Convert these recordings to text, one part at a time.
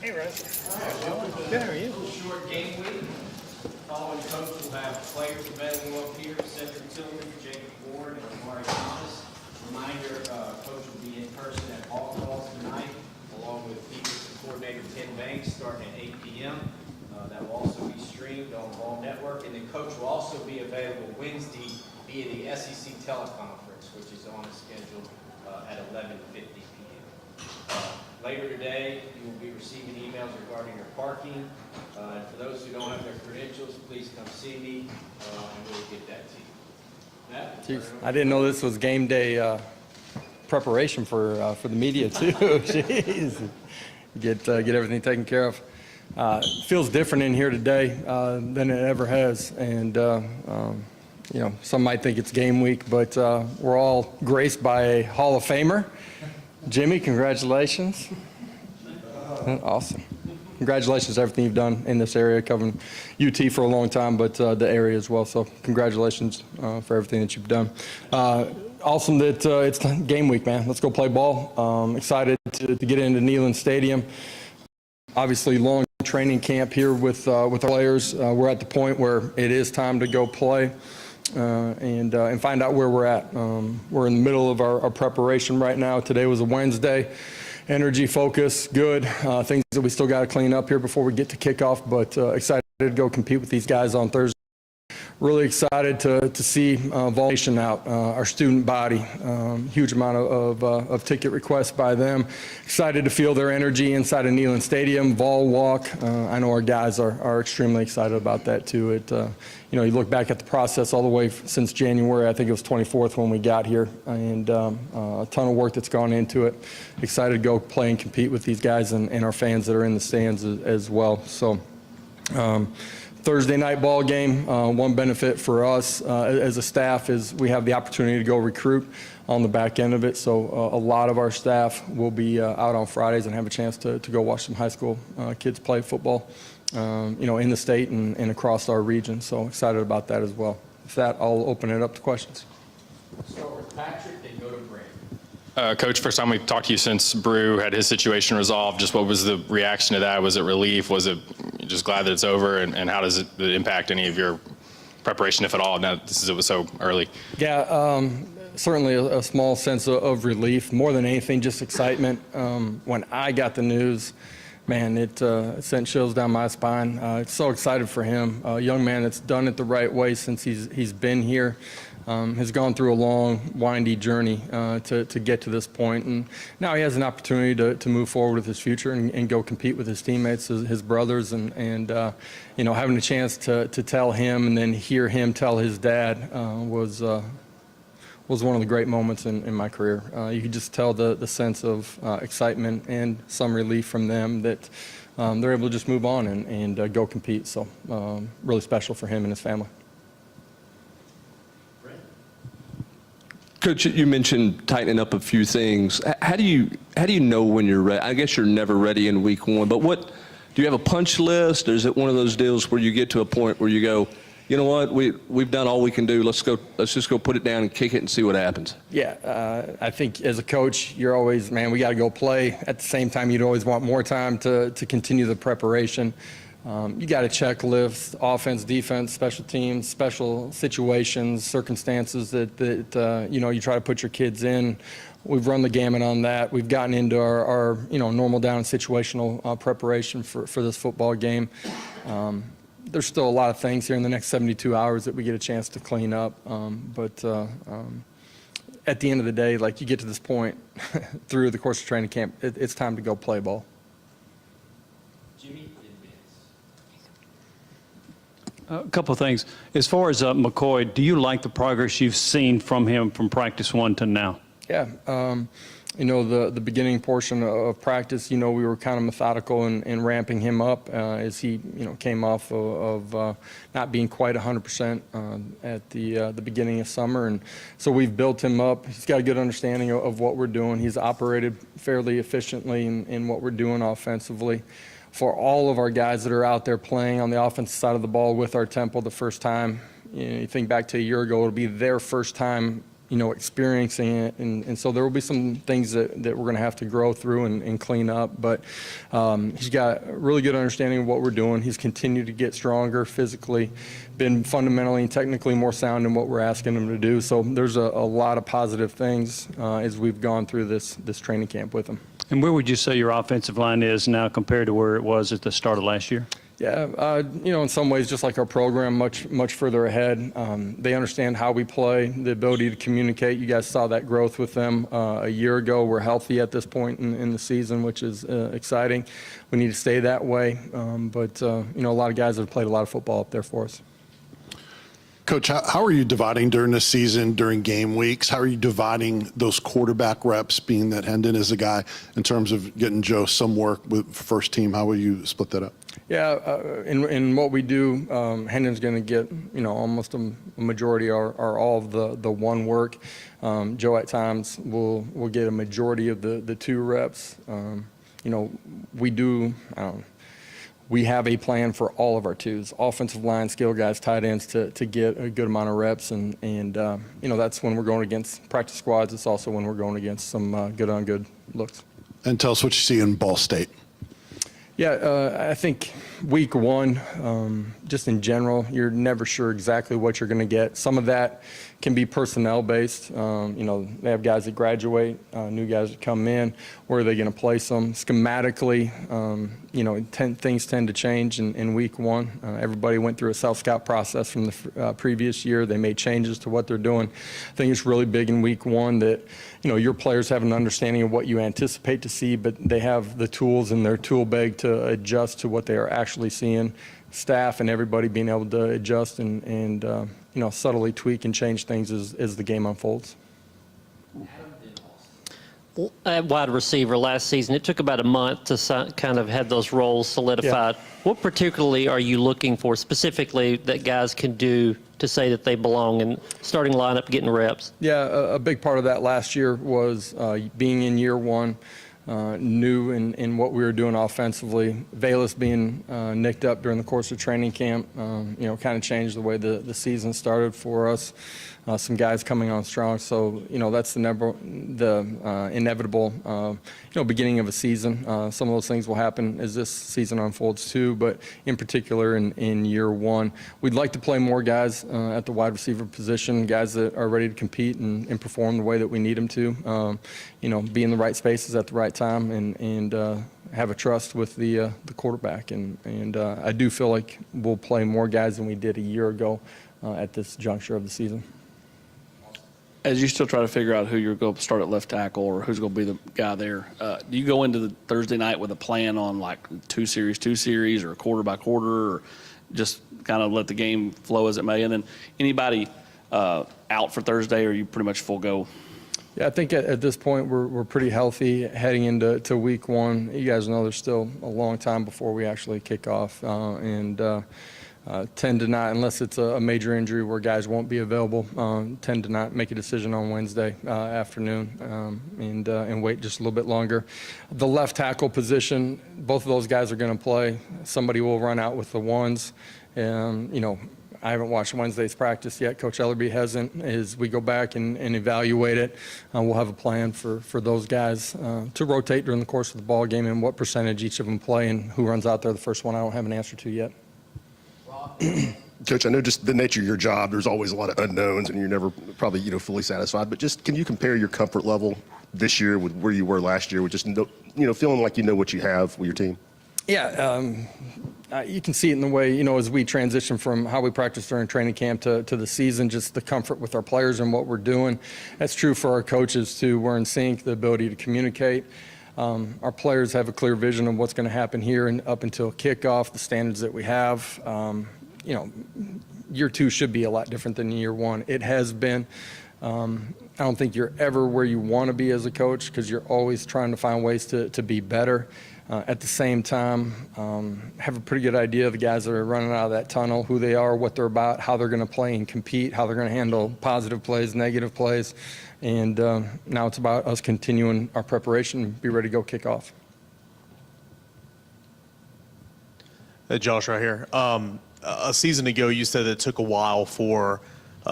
Hey, Russ. Good, how are you? Short game week. Following coach will have players available up here: Cedric Tillman, Jacob Ward, and Amari Thomas. Reminder, coach will be in person at Hall Calls tonight, along with defensive coordinator Tim Banks, starting at 8 p.m. That will also be streamed on Vol Network, and then coach will also be available Wednesday via the SEC teleconference, which is on the schedule at 11:50 p.m. Later today, you will be receiving emails regarding your parking. And for those who don't have their credentials, please come see me, and we'll get that to you. Matt? Jeez, I didn't know this was game day preparation for the media too. Jeez, get everything taken care of. Feels different in here today than it ever has, and you know, some might think it's game week, but we're all graced by a Hall of Famer. Jimmy, congratulations. Awesome. Congratulations to everything you've done in this area, covering UT for a long time, but the area as well. So congratulations for everything that you've done. Awesome that it's game week, man. Let's go play ball. Excited to get into Neyland Stadium. Obviously, long training camp here with our players. We're at the point where it is time to go play. And find out where we're at. We're in the middle of our preparation right now. Today was a Wednesday. Energy, focus, good. Things that we still got to clean up here before we get to kickoff, but excited to go compete with these guys on Thursday. Really excited to see Vol Nation out, our student body. Huge amount of ticket requests by them. Excited to feel their energy inside of Neyland Stadium. Vol walk. I know our guys are extremely excited about that too. You know, you look back at the process all the way since January. I think it was 24th when we got here, and a ton of work that's gone into it. Excited to go play and compete with these guys and our fans that are in the stands as well. So. Thursday night ball game, one benefit for us as a staff is we have the opportunity to go recruit on the back end of it. So a lot of our staff will be out on Fridays and have a chance to go watch some high school kids play football, you know, in the state and across our region. So excited about that as well. With that, I'll open it up to questions. Start with Patrick, then go to Brandon. Coach, first time we've talked to you since Brew had his situation resolved. Just what was the reaction to that? Was it relief? Was it just glad that it's over? And how does it impact any of your preparation, if at all, now that it was so early? Yeah, certainly a small sense of relief. More than anything, just excitement. When I got the news, man, it sent chills down my spine. It's so excited for him. A young man that's done it the right way since he's been here. Has gone through a long, windy journey to get to this point, and now he has an opportunity to move forward with his future and go compete with his teammates, his brothers, and you know, having a chance to tell him and then hear him tell his dad was one of the great moments in my career. You could just tell the sense of excitement and some relief from them that they're able to just move on and go compete. So really special for him and his family. Coach, you mentioned tightening up a few things. How do you know when you're ready? I guess you're never ready in week one, but do you have a punch list, or is it one of those deals where you get to a point where you go, you know what, we've done all we can do. Let's just go put it down and kick it and see what happens. Yeah, I think as a coach, you're always, man, we got to go play. At the same time, you'd always want more time to continue the preparation. You got to checklist offense, defense, special teams, special situations, circumstances that you know, you try to put your kids in. We've run the gamut on that. We've gotten into our you know, normal down and situational preparation for this football game. There's still a lot of things here in the next 72 hours that we get a chance to clean up. But at the end of the day, like, you get to this point through the course of training camp, it's time to go play ball. Jimmy. A couple of things. As far as McCoy, do you like the progress you've seen from him from practice one to now? Yeah, The beginning portion of practice, we were kind of methodical in ramping him up as he, came off of not being quite 100% at the beginning of summer. And so we've built him up. He's got a good understanding of what we're doing. He's operated fairly efficiently in what we're doing offensively. For all of our guys that are out there playing on the offensive side of the ball with our tempo the first time, you think back to a year ago, it'll be their first time experiencing it. And so there will be some things that we're going to have to grow through and clean up. But he's got a really good understanding of what we're doing. He's continued to get stronger physically, been fundamentally and technically more sound in what we're asking him to do. So there's a lot of positive things as we've gone through this training camp with him. And where would you say your offensive line is now compared to where it was at the start of last year? Yeah, in some ways, just like our program, much further ahead. They understand how we play, the ability to communicate. You guys saw that growth with them a year ago. We're healthy at this point in the season, which is exciting. We need to stay that way. But a lot of guys have played a lot of football up there for us. Coach, how are you dividing during the season, during game weeks? How are you dividing those quarterback reps, being that Hendon is a guy, in terms of getting Joe some work with first team? How will you split that up? Yeah, in what we do, Hendon's going to get, almost a majority or all of the one work. Joe at times will get a majority of the two reps. We have a plan for all of our twos, offensive line, skill guys, tight ends, to get a good amount of reps. And that's when we're going against practice squads. It's also when we're going against some good on good looks. And tell us what you see in Ball State. Yeah, I think week one, just in general, you're never sure exactly what you're going to get. Some of that can be personnel based. They have guys that graduate, new guys that come in. Where are they going to place them? Schematically, things tend to change in week one. Everybody went through a self-scout process from the previous year. They made changes to what they're doing. I think it's really big in week one that, your players have an understanding of what you anticipate to see, but they have the tools in their tool bag to adjust to what they are actually seeing. Staff and everybody being able to adjust and subtly tweak and change things as the game unfolds. At wide receiver last season, it took about a month to kind of have those roles solidified. Yeah. What particularly are you looking for specifically that guys can do to say that they belong in starting lineup, getting reps? Yeah, a big part of that last year was being in year one, new in what we were doing offensively. Valus being nicked up during the course of training camp, kind of changed the way the season started for us. Some guys coming on strong, so that's the inevitable beginning of a season. Some of those things will happen as this season unfolds too, but in particular in year one, we'd like to play more guys at the wide receiver position, guys that are ready to compete and perform the way that we need them to. Be in the right spaces at the right time and have a trust with the quarterback. And I do feel like we'll play more guys than we did a year ago at this juncture of the season. As you still try to figure out who you're going to start at left tackle or who's going to be the guy there, do you go into the Thursday night with a plan on like two series or quarter by quarter, or just kind of let the game flow as it may? And then anybody out for Thursday, or are you pretty much full go? Yeah, I think at this point we're pretty healthy heading into week one. You guys know there's still a long time before we actually kick off, tend to not, unless it's a major injury where guys won't be available, tend to not make a decision on Wednesday afternoon and wait just a little bit longer. The left tackle position, both of those guys are going to play. Somebody will run out with the ones. I haven't watched Wednesday's practice yet. Coach Ellerby hasn't. As we go back and evaluate it, we'll have a plan for those guys to rotate during the course of the ball game and what percentage each of them play and who runs out there the first one. I don't have an answer to yet. Coach, I know just the nature of your job, there's always a lot of unknowns and you're never probably, fully satisfied, but just can you compare your comfort level this year with where you were last year with just, feeling like you know what you have with your team? Yeah, you can see it in the way, as we transition from how we practice during training camp to the season, just the comfort with our players and what we're doing. That's true for our coaches too. We're in sync, the ability to communicate. Our players have a clear vision of what's going to happen here and up until kickoff, the standards that we have. Year two should be a lot different than year one. It has been. don't think you're ever where you want to be as a coach because you're always trying to find ways to be better. At the same time, have a pretty good idea of the guys that are running out of that tunnel, who they are, what they're about, how they're going to play and compete, how they're going to handle positive plays, negative plays. And now it's about us continuing our preparation and be ready to go kick off. Josh, right here. A season ago, you said it took a while for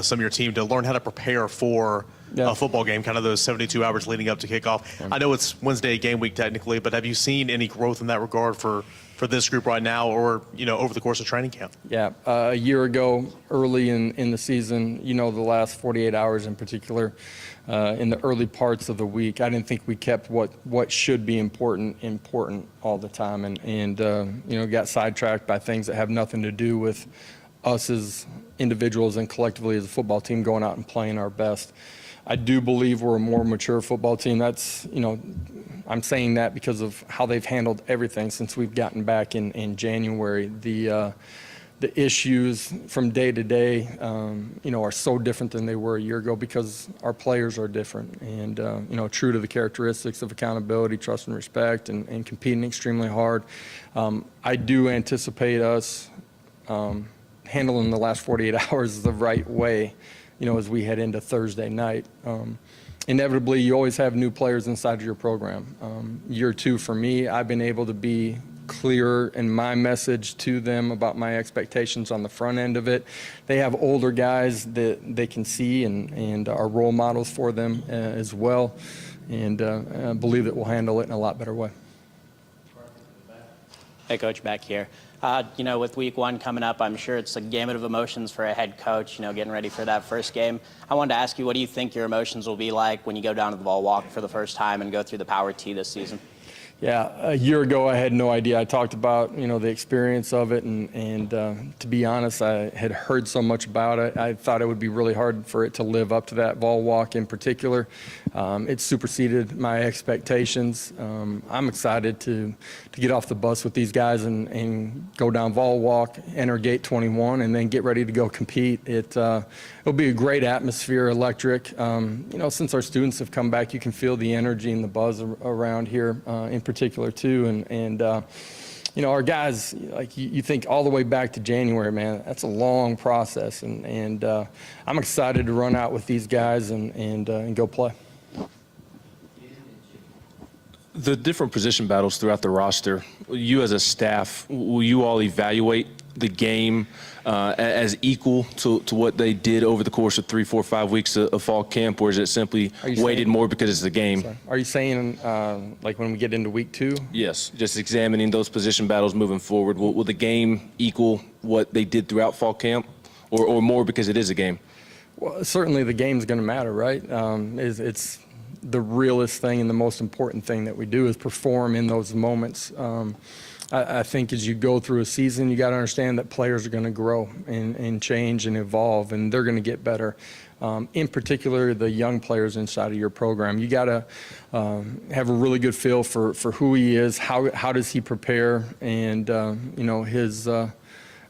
some of your team to learn how to prepare for a football game, kind of those 72 hours leading up to kickoff. I know it's Wednesday game week technically, but have you seen any growth in that regard for this group right now or, over the course of training camp? Yeah, a year ago, early in the season, the last 48 hours in particular, in the early parts of the week, I didn't think we kept what should be important all the time and got sidetracked by things that have nothing to do with us as individuals and collectively as a football team going out and playing our best. I do believe we're a more mature football team. That's, I'm saying that because of how they've handled everything since we've gotten back in January. The issues from day to day, are so different than they were a year ago because our players are different and, true to the characteristics of accountability, trust and respect and competing extremely hard. I do anticipate us handling the last 48 hours the right way, as we head into Thursday night. Inevitably, you always have new players inside of your program. Year two for me, I've been able to be clearer in my message to them about my expectations on the front end of it. They have older guys that they can see and are role models for them as well. And I believe that we'll handle it in a lot better way. Hey, Coach, back here. With week one coming up, I'm sure it's a gamut of emotions for a head coach, getting ready for that first game. I wanted to ask you, what do you think your emotions will be like when you go down to the ball walk for the first time and go through the Power T this season? Yeah, a year ago I had no idea. I talked about, the experience of it, and to be honest, I had heard so much about it. I thought it would be really hard for it to live up to that ball walk in particular. It superseded my expectations. I'm excited to get off the bus with these guys and go down ball walk, enter gate 21, and then get ready to go compete. It'll be a great atmosphere, electric. Since our students have come back, you can feel the energy and the buzz around here in particular too. And our guys, like you think all the way back to January, man, that's a long process. And I'm excited to run out with these guys and go play. The different position battles throughout the roster, you as a staff, will you all evaluate the game as equal to what they did over the course of 3, 4, 5 weeks of fall camp, or is it simply weighted more because it's the game? Sorry. Are you saying like when we get into week 2? Yes, just examining those position battles moving forward. Will the game equal what they did throughout fall camp, or more because it is a game? Well, certainly the game's going to matter, right? It's the realest thing and the most important thing that we do is perform in those moments. I think as you go through a season, you got to understand that players are going to grow and change and evolve, and they're going to get better. In particular, the young players inside of your program, you got to have a really good feel for who he is, how does he prepare, and his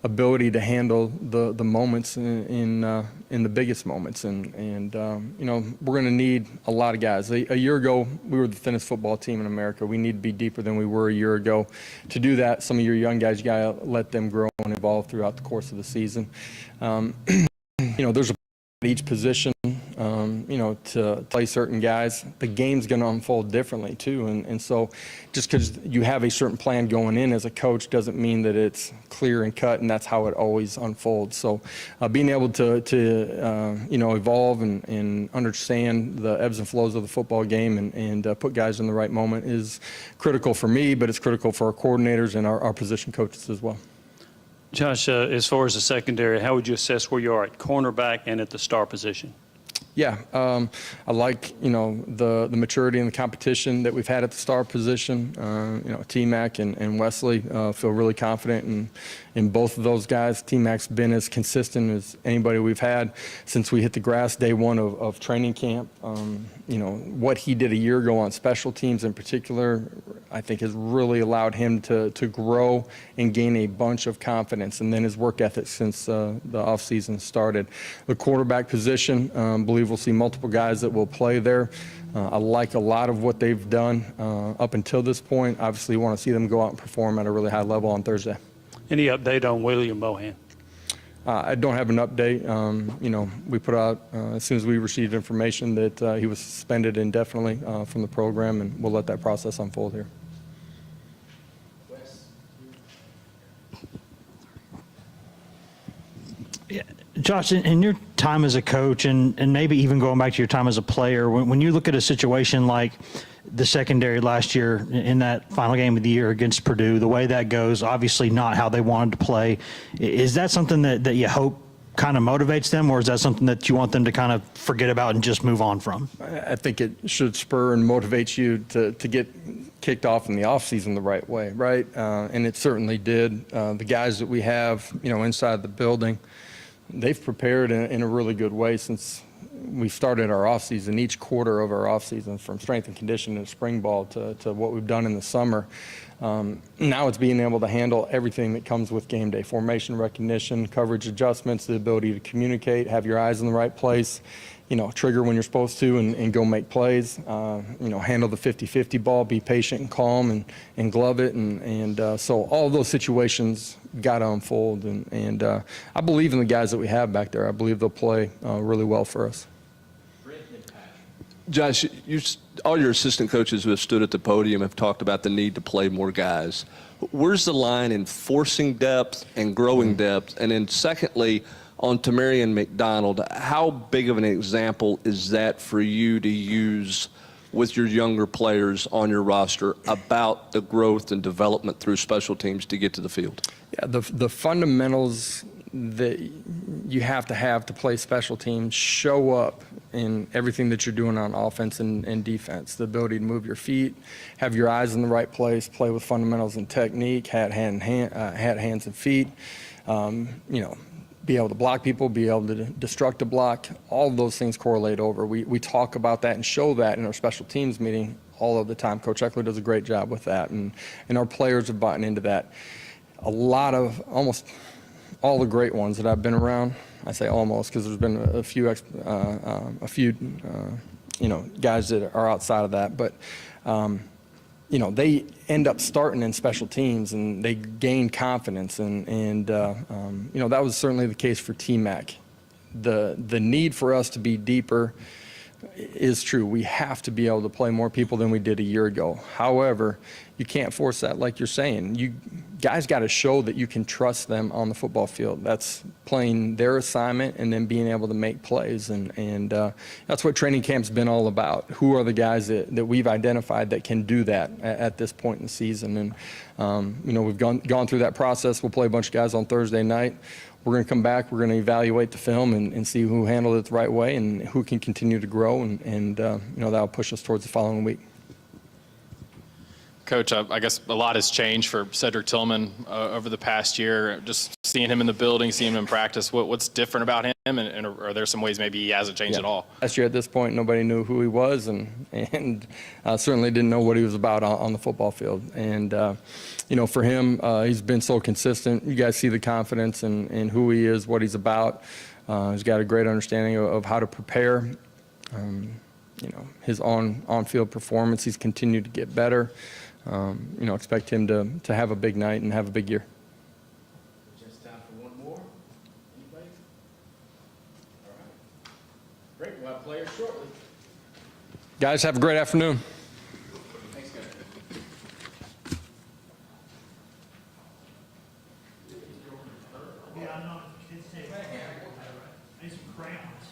ability to handle the moments in the biggest moments. And we're going to need a lot of guys. A year ago, we were the thinnest football team in America. We need to be deeper than we were a year ago. To do that, some of your young guys, you got to let them grow and evolve throughout the course of the season. There's a at each position, to play certain guys. The game's going to unfold differently too, and so just because you have a certain plan going in as a coach doesn't mean that it's clear and cut, and that's how it always unfolds. So being able to evolve and understand the ebbs and flows of the football game and put guys in the right moment is critical for me, but it's critical for our coordinators and our position coaches as well. Josh, as far as the secondary, how would you assess where you are at cornerback and at the star position? Yeah, I like, the maturity and the competition that we've had at the star position. T-Mac and Wesley feel really confident in both of those guys. T-Mac's been as consistent as anybody we've had since we hit the grass day one of training camp. What he did a year ago on special teams in particular, I think has really allowed him to grow and gain a bunch of confidence. And then his work ethic since the offseason started. The quarterback position, believe believe we'll see multiple guys that will play there. I like a lot of what they've done up until this point. Obviously, want to see them go out and perform at a really high level on Thursday. Any update on William Bohan? I don't have an update. We put out as soon as we received information that he was suspended indefinitely from the program, and we'll let that process unfold here. Josh, in your time as a coach and maybe even going back to your time as a player, when you look at a situation like the secondary last year in that final game of the year against Purdue, the way that goes, obviously not how they wanted to play, is that something that you hope kind of motivates them, or is that something that you want them to kind of forget about and just move on from? I think it should spur and motivate you to get kicked off in the offseason the right way, right? And it certainly did. The guys that we have, inside the building, they've prepared in a really good way since we started our offseason. Each quarter of our offseason, from strength and conditioning to spring ball to what we've done in the summer. Now it's being able to handle everything that comes with game day: formation recognition, coverage adjustments, the ability to communicate, have your eyes in the right place, trigger when you're supposed to and go make plays, handle the 50-50 ball, be patient and calm and glove it. So all of those situations got to unfold. And I believe in the guys that we have back there. I believe they'll play really well for us. Josh, all your assistant coaches who have stood at the podium have talked about the need to play more guys. Where's the line in forcing depth and growing depth? And then secondly, on Tamarian McDonald, how big of an example is that for you to use with your younger players on your roster about the growth and development through special teams to get to the field? Yeah, the fundamentals that you have to play special teams show up in everything that you're doing on offense and defense. The ability to move your feet, have your eyes in the right place, play with fundamentals and technique, hands and feet, be able to block people, be able to destruct a block. All of those things correlate over. We talk about that and show that in our special teams meeting all of the time. Coach Eckler does a great job with that, and our players have bought into that. Almost all the great ones that I've been around, I say almost because there's been a few guys that are outside of that, but they end up starting in special teams and they gain confidence, and that was certainly the case for T-Mac. The need for us to be deeper is true. We have to be able to play more people than we did a year ago. However, you can't force that, like you're saying. You guys got to show that you can trust them on the football field. That's playing their assignment and then being able to make plays. And that's what training camp's been all about. Who are the guys that we've identified that can do that at this point in the season? And, we've gone through that process. We'll play a bunch of guys on Thursday night. We're going to come back. We're going to evaluate the film and see who handled it the right way and who can continue to grow. And that'll push us towards the following week. Coach, I guess a lot has changed for Cedric Tillman over the past year. Just seeing him in the building, seeing him in practice, what's different about him? And are there some ways maybe he hasn't changed at all? Last year at this point, nobody knew who he was and certainly didn't know what he was about on the football field. And, for him, he's been so consistent. You guys see the confidence in who he is, what he's about. He's got a great understanding of how to prepare. His on-field performance, he's continued to get better. Expect him to have a big night and have a big year. Just time for one more. Anybody? All right. Great. We'll have players shortly. Guys, have a great afternoon. Thanks, guys. Yeah, I know. Kids take I need some crayons.